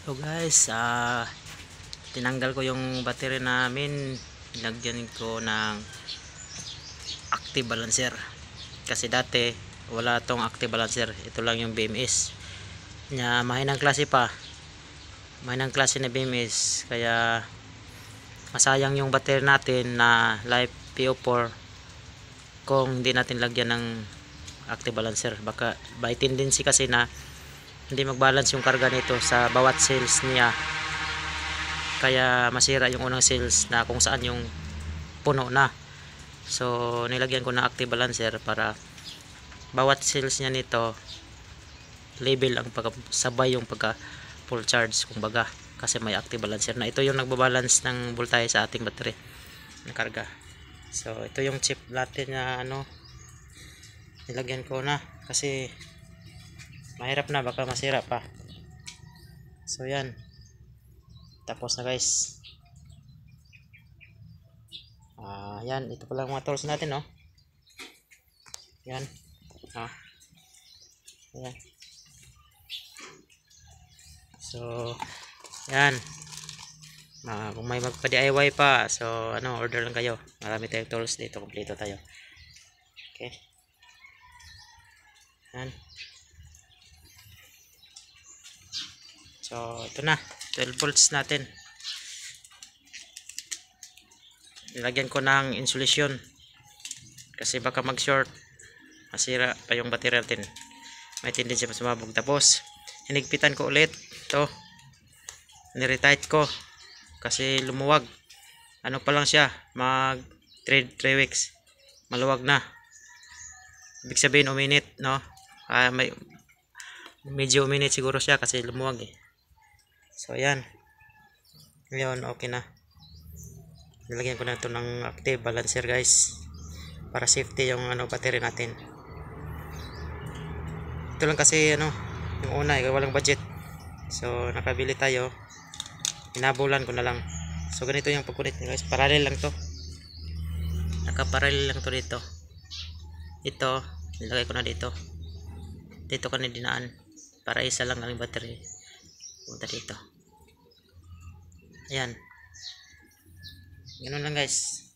So guys, tinanggal ko yung battery namin, nilagyan ko ng active balancer kasi dati wala tong active balancer, ito lang yung BMS nya, mahinang klase pa, mahinang klase na BMS, kaya masayang yung battery natin na Life PO4 kung hindi natin lagyan ng active balancer. Baka by tendency kasi na hindi mag-balance yung karga nito sa bawat cells niya, kaya masira yung unang cells na kung saan yung puno na. So nilagyan ko ng active balancer para bawat cells niya nito level ang sabay yung pagka full charge kumbaga, kasi may active balancer na. Ito yung nagbabalance ng voltahe sa ating battery na karga. So ito yung chip natin na nilagyan ko na kasi mahirap na, baka masira pa. So yan, tapos na guys. Yan, ito pa lang mga tools natin, no. Yan. Yan. So yan, kung may magpa-DIY pa, so order lang kayo. Marami tayong tools dito, kompleto tayo. Okay. Yan. So ito na, 12 volts natin. Nilagyan ko ng insulation kasi baka mag short, masira pa yung battery natin, may tendency pa sumabog. Tapos hinigpitan ko ulit ito, niretight ko kasi lumuwag. Ano pa lang siya, mag 3 weeks maluwag na, ibig sabihin uminit, no. Medyo uminit siguro siya kasi lumuwag eh. So yan, ngayon okay na. Nilagyan ko na ito ng active balancer guys, para safety yung battery natin. Ito lang kasi yung una walang budget, so nakabili tayo, hinabulan ko na lang. So ganito yung pagkunit guys, parallel lang to, nakaparallel lang to dito. Ito nilagay ko na dito ko na dinaan para isa lang ang battery punta dito. Ayan, ganun lang guys.